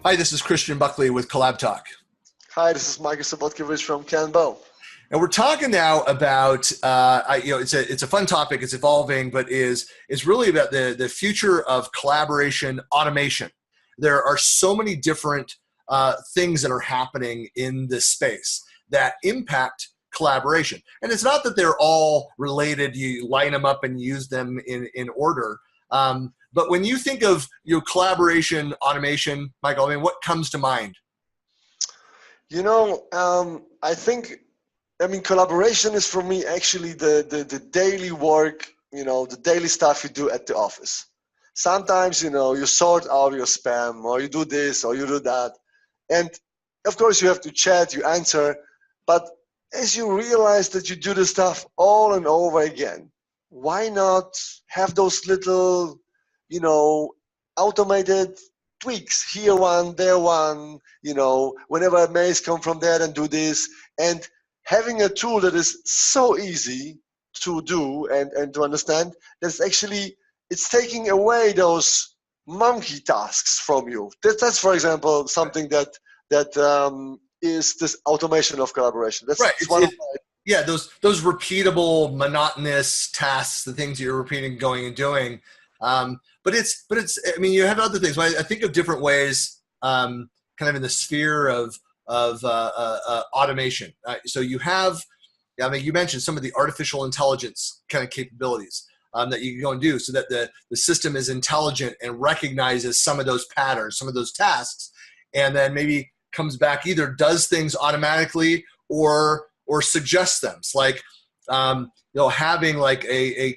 Hi, this is Christian Buckley with CollabTalk. Hi, this is Michal Sobotkiewicz from KanBo. And we're talking now about, it's a fun topic, it's evolving, but is really about the future of collaboration automation. There are so many different things that are happening in this space that impact collaboration. And it's not that they're all related, you line them up and use them in order. But when you think of collaboration automation, Michael, I mean, what comes to mind? I mean, collaboration is for me actually the daily work, the daily stuff you do at the office. Sometimes, you sort out your spam, or you do this or you do that. And of course you have to chat, you answer, but as you realize that you do the stuff all and over again, why not have those little, automated tweaks, here one, there one, whenever a mails come from there, and do this. And having a tool that is so easy to do and to understand, it's taking away those monkey tasks from you. That's for example, something that is this automation of collaboration. That's right. Yeah, those repeatable, monotonous tasks, the things you're repeating, going and doing. But it's. I mean, you have other things. I think of different ways, kind of in the sphere of automation. So you have, I mean, you mentioned some of the artificial intelligence kind of capabilities that you can go and do, so that the system is intelligent and recognizes some of those patterns, some of those tasks, and then maybe comes back, either does things automatically or suggests them. It's like having like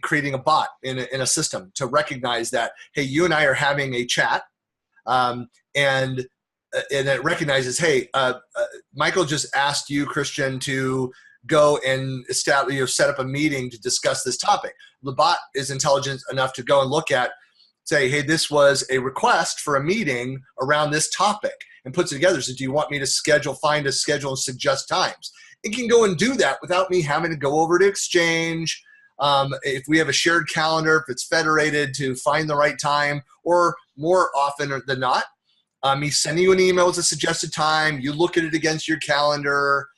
creating a bot in a system to recognize that, hey, you and I are having a chat, and it recognizes, hey, Michael just asked you, Christian, to go and set up a meeting to discuss this topic. The bot is intelligent enough to go and look at, say, hey, this was a request for a meeting around this topic, and puts it together. So do you want me to find a schedule and suggest times? It can go and do that without me having to go over to Exchange. If we have a shared calendar, if it's federated, to find the right time, or more often than not, me sending you an email with a suggested time, you look at it against your calendar.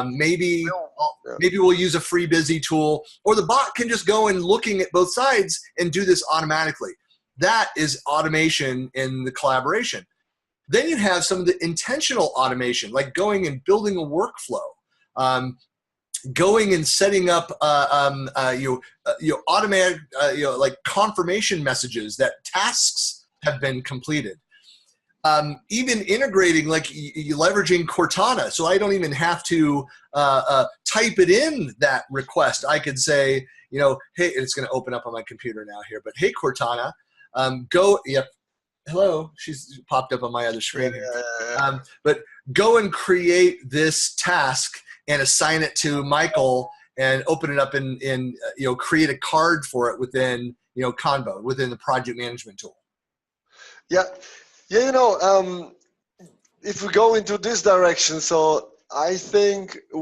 Maybe we'll use a free busy tool, or the bot can just go and looking at both sides and do this automatically. That is automation in the collaboration. Then you have some of the intentional automation, like going and building a workflow, going and setting up automatic like confirmation messages that tasks have been completed. Even integrating, like you leveraging Cortana, so I don't even have to type it in, that request. I could say, hey, it's going to open up on my computer now here, but hey, Cortana, hello, she's popped up on my other screen here. But go and create this task and assign it to Michael, and open it up and create a card for it within KanBo, within the project management tool. Yeah. If we go into this direction, so I think a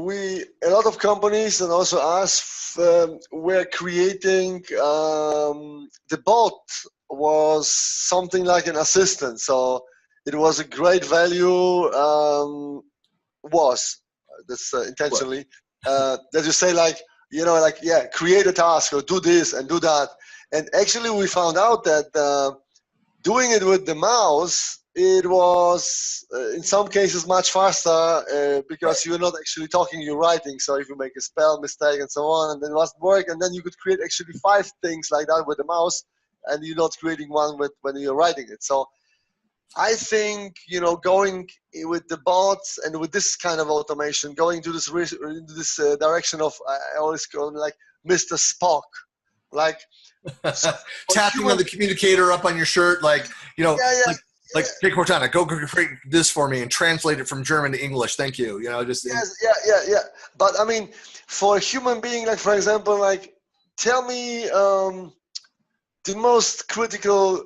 lot of companies, and also us, were creating the bot was something like an assistant. So it was a great value. That's intentionally that you say, create a task or do this and do that. And actually, we found out that doing it with the mouse, it was in some cases much faster because you're not actually talking, you're writing. So if you make a spell mistake and so on, and then it doesn't work, and then you could create actually 5 things like that with the mouse, and you're not creating one when you're writing it. So I think, going with the bots and with this kind of automation, going to this direction of, I always call him like Mr. Spock, like tapping on the communicator up on your shirt, like hey, Cortana, go create this for me and translate it from German to English. Thank you. Yeah. But I mean, for a human being, like for example, like tell me the most critical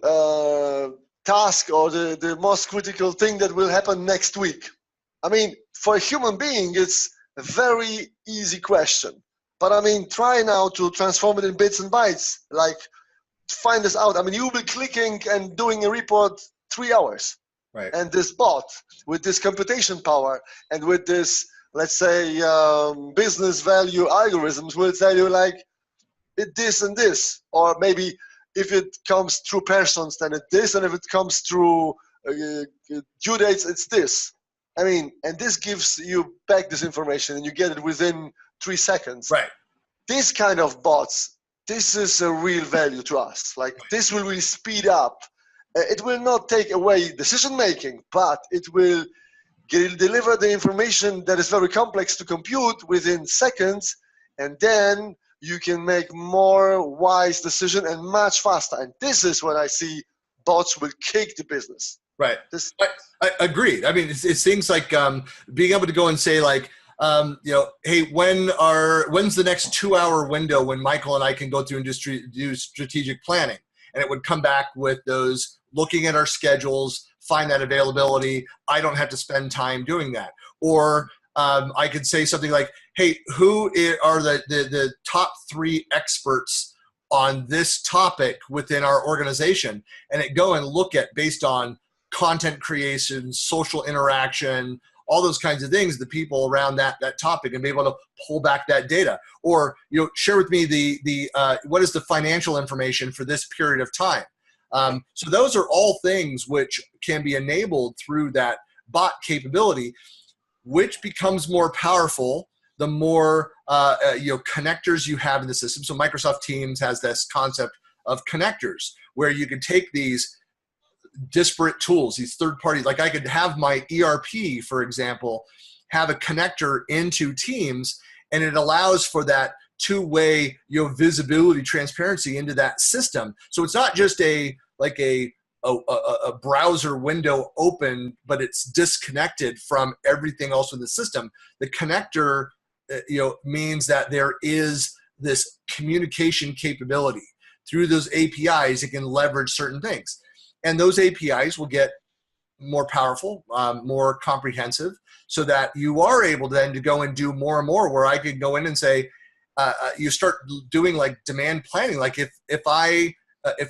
task, or the most critical thing that will happen next week. I mean, for a human being, it's a very easy question. But I mean, try now to transform it in bits and bytes. Like, find this out. I mean, you'll be clicking and doing a report 3 hours. Right. And this bot with this computation power and with this, let's say, business value algorithms will tell you like it this and this, or maybe if it comes through persons, then it's this, and if it comes through due dates, it's this. I mean, and this gives you back this information, and you get it within 3 seconds. Right. This kind of bots, this is a real value to us. Like this will really speed up. It will not take away decision making, but it will deliver the information that is very complex to compute within seconds, and then you can make more wise decision and much faster. And this is what I see bots will kick the business. Right. I agreed. I mean, it's things like being able to go and say like, hey, when's the next 2-hour window when Michael and I can go through and do strategic planning? And it would come back with those, looking at our schedules, find that availability. I don't have to spend time doing that. Or I could say something like, hey, who are the top 3 experts on this topic within our organization? And it go and look at, based on content creation, social interaction, all those kinds of things, the people around that topic, and be able to pull back that data. Or, share with me the what is the financial information for this period of time. So those are all things which can be enabled through that bot capability, which becomes more powerful the more connectors you have in the system. So Microsoft Teams has this concept of connectors, where you can take these disparate tools, these third parties. Like I could have my ERP, for example, have a connector into Teams, and it allows for that two-way visibility, transparency into that system. So it's not just a browser window open, but it's disconnected from everything else in the system. The connector means that there is this communication capability. Through those APIs, it can leverage certain things. And those APIs will get more powerful, more comprehensive, so that you are able then to go and do more and more, where I could go in and say, you start doing like demand planning. Like if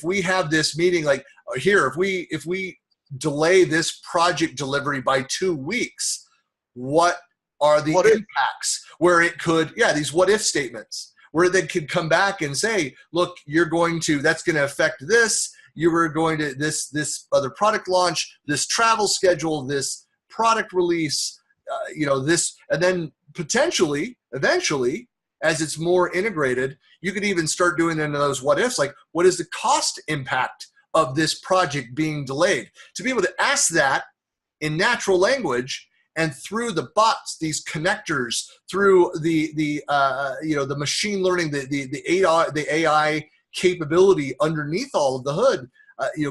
we have this meeting, like here, if we delay this project delivery by 2 weeks, what are the impacts? Where it could, these what if statements, where they could come back and say, look, that's going to affect this. You were going to this other product launch, this travel schedule, this product release, this, and then potentially, eventually, as it's more integrated, you could even start doing into those what ifs, like what is the cost impact of this project being delayed? To be able to ask that in natural language, and through the bots, these connectors, through the machine learning, the AI capability underneath all of the hood,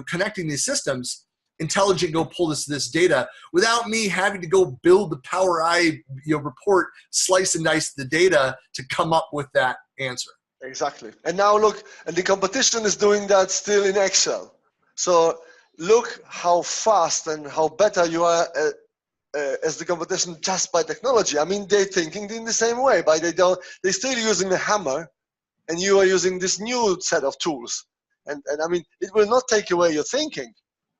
connecting these systems, intelligent go pull this data without me having to go build the Power BI report, slice and dice the data to come up with that answer. Exactly. And now look, and the competition is doing that still in Excel. So look how fast and how better you are as the competition just by technology. I mean, they're thinking in the same way, but they're still using the hammer, and you are using this new set of tools. And I mean, it will not take away your thinking,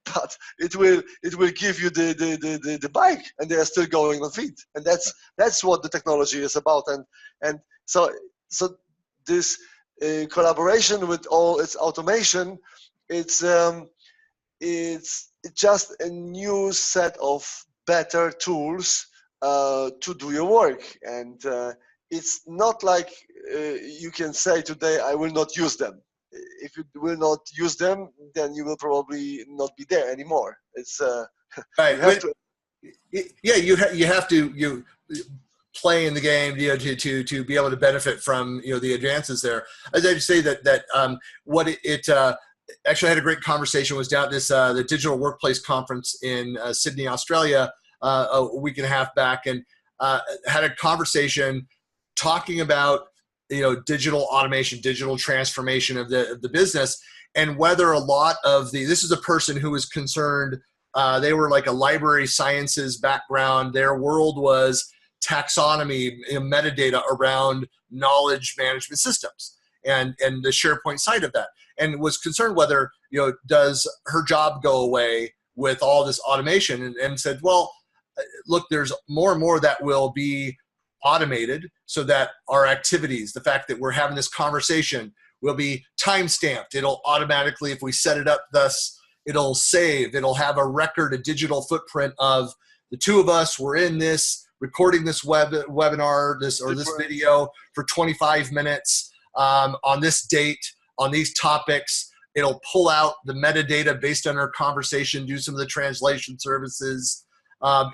but it will give you the bike, and they are still going on feet. And that's what the technology is about. And so this collaboration with all its automation, it's just a new set of better tools to do your work. And it's not like you can say today, I will not use them. If you will not use them, then you will probably not be there anymore. It's right. you have to. You play in the game, to be able to benefit from the advances there. As I say that actually, I had a great conversation. Was down at this the Digital Workplace Conference in Sydney, Australia, a week and a half back, and had a conversation talking about digital automation, digital transformation of the business, and whether a lot of this is a person who was concerned. They were like a library sciences background. Their world was taxonomy, metadata around knowledge management systems, and the SharePoint side of that, and was concerned whether does her job go away with all this automation and said, well, look, there's more and more that will be automated so that our activities, the fact that we're having this conversation, will be time-stamped. It'll automatically, if we set it up thus, it'll save. It'll have a record, a digital footprint of the two of us. We're in this, recording this webinar, this video for 25 minutes on this date, on these topics. It'll pull out the metadata based on our conversation, do some of the translation services.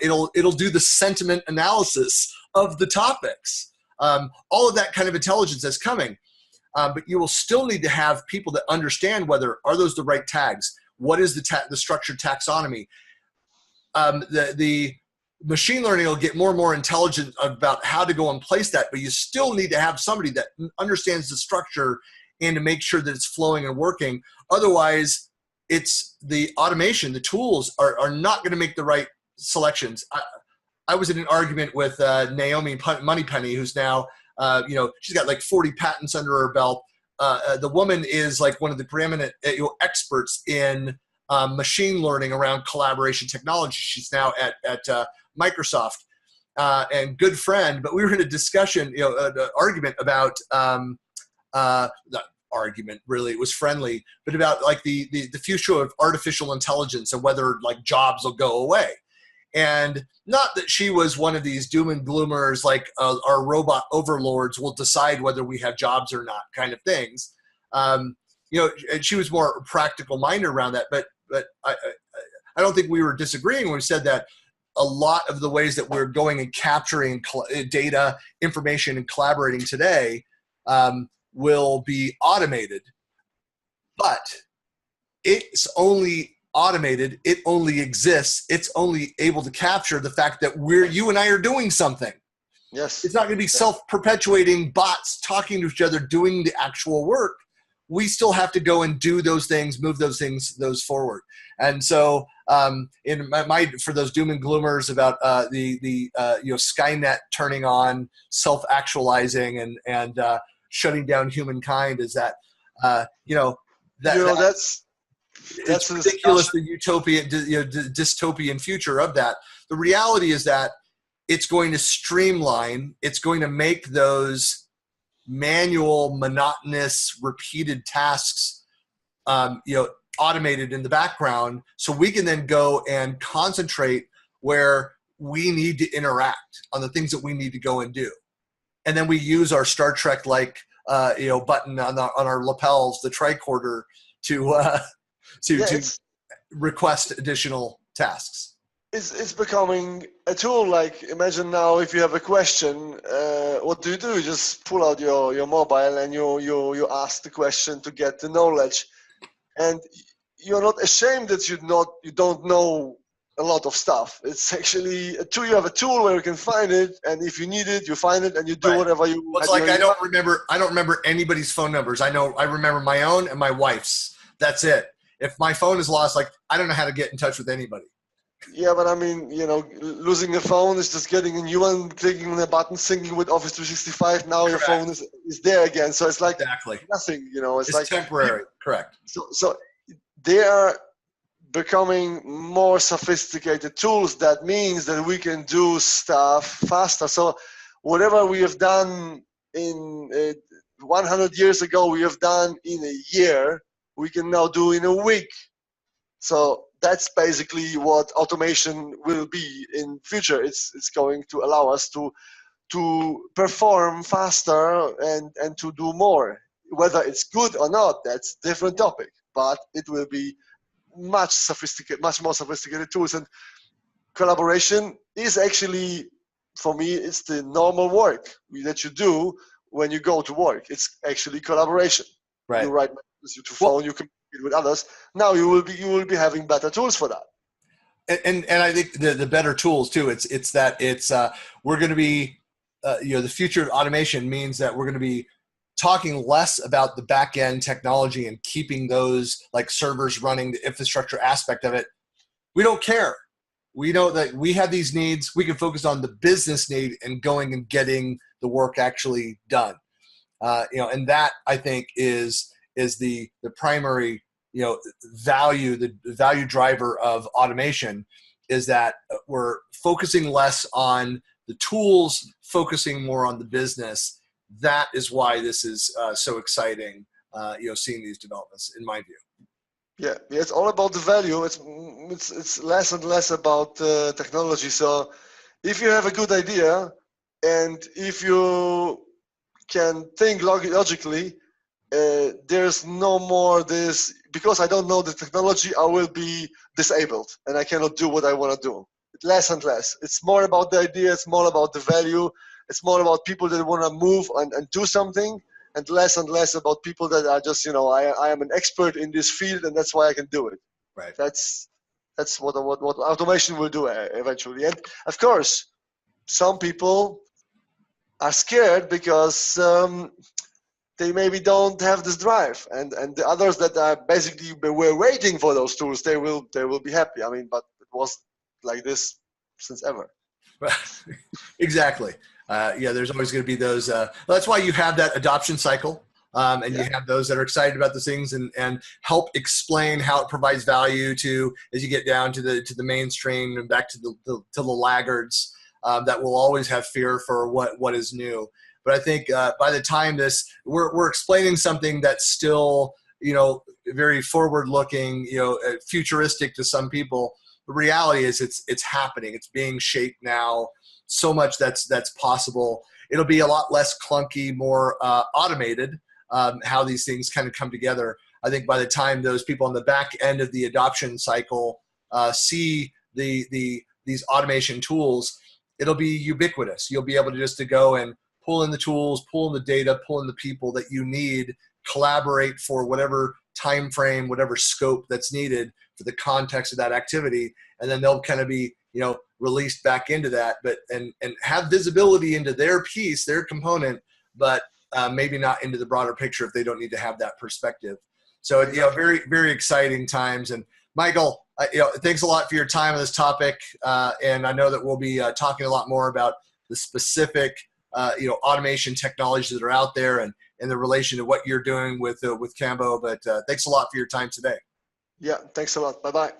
It'll do the sentiment analysis of the topics. All of that kind of intelligence is coming. But you will still need to have people that understand whether are those the right tags. What is the structured taxonomy? The machine learning will get more and more intelligent about how to go and place that, but you still need to have somebody that understands the structure and to make sure that it's flowing and working. Otherwise, it's the automation, the tools are not going to make the right selections. I was in an argument with Naomi Moneypenny, who's now, she's got like 40 patents under her belt. The woman is like one of the preeminent experts in machine learning around collaboration technology. She's now at Microsoft and good friend. But we were in a discussion, an argument about not argument really, it was friendly, but about like the future of artificial intelligence and whether like jobs will go away. And not that she was one of these doom and gloomers, like our robot overlords will decide whether we have jobs or not kind of things. And she was more practical minded around that. But I don't think we were disagreeing when we said that a lot of the ways that we're going and capturing data, information, and collaborating today will be automated. But it's only automated, it only exists, it's only able to capture the fact that you and I are doing something. Yes. It's not going to be self-perpetuating bots talking to each other doing the actual work. We still have to go and do those things, move those forward. And so in my for those doom and gloomers about the Skynet turning on, self-actualizing and shutting down humankind, is that that's ridiculous, the utopian, dystopian future of that. The reality is that it's going to streamline, it's going to make those manual, monotonous, repeated tasks, automated in the background, so we can then go and concentrate where we need to interact on the things that we need to go and do. And then we use our Star Trek-like, button on our lapels, the tricorder, to request additional tasks. It's becoming a tool. Like, imagine now if you have a question, what do? You just pull out your mobile and you ask the question to get the knowledge, and you're not ashamed that you don't know a lot of stuff. It's actually a tool. You have a tool where you can find it, and if you need it, you find it, and you do whatever you. Well, it's like I don't remember anybody's phone numbers. I remember my own and my wife's. That's it. If my phone is lost, like, I don't know how to get in touch with anybody. Yeah, but I mean, losing a phone is just getting a new one, clicking on a button, syncing with Office 365. Now your phone is there again. So it's like nothing, It's like temporary. Correct. So they are becoming more sophisticated tools. That means that we can do stuff faster. So whatever we have done in 100 years ago, we have done in a year, we can now do in a week. So that's basically what automation will be in future. It's going to allow us to perform faster and to do more. Whether it's good or not, that's a different topic. But it will be much more sophisticated tools. And collaboration is actually, for me, it's the normal work that you do when you go to work. It's actually collaboration. Right. You write messages to phone, you communicate with others. Now you will be having better tools for that. And I think the better tools too. We're going to be the future of automation means that we're going to be talking less about the back end technology and keeping those like servers running, the infrastructure aspect of it. We don't care. We know that we have these needs. We can focus on the business need and going and getting the work actually done. And that, I think, is the primary the value driver of automation is that we're focusing less on the tools, focusing more on the business. That is why this is so exciting, seeing these developments, in my view. Yeah, it's all about the value. It's less and less about technology. So if you have a good idea and if you can think logically, there's no more this, because I don't know the technology, I will be disabled and I cannot do what I want to do. Less and less. It's more about the idea. It's more about the value. It's more about people that want to move and do something, and less about people that are just, I am an expert in this field and that's why I can do it. Right. That's what automation will do eventually. And of course, some people are scared because they maybe don't have this drive, and the others that are basically were waiting for those tools, they will be happy. I mean, but it was like this since ever. Exactly. There's always going to be those. That's why you have that adoption cycle, and you have those that are excited about the things and help explain how it provides value to, as you get down to the mainstream and back to the laggards that will always have fear for what is new. But I think by the time we're explaining something that's still, very forward-looking, futuristic to some people. The reality is it's happening. It's being shaped now. So much that's possible. It'll be a lot less clunky, more automated, how these things kind of come together. I think by the time those people on the back end of the adoption cycle see these automation tools, it'll be ubiquitous. You'll be able to go and pull in the tools, pull in the data, pull in the people that you need, collaborate for whatever time frame, whatever scope that's needed for the context of that activity, and then they'll kind of be released back into that, but and have visibility into their piece, their component, but maybe not into the broader picture if they don't need to have that perspective. So very, very exciting times. And Michael, thanks a lot for your time on this topic, and I know that we'll be talking a lot more about the specific automation technologies that are out there and the relation to what you're doing with KanBo. But thanks a lot for your time today. Yeah, thanks a lot. Bye-bye.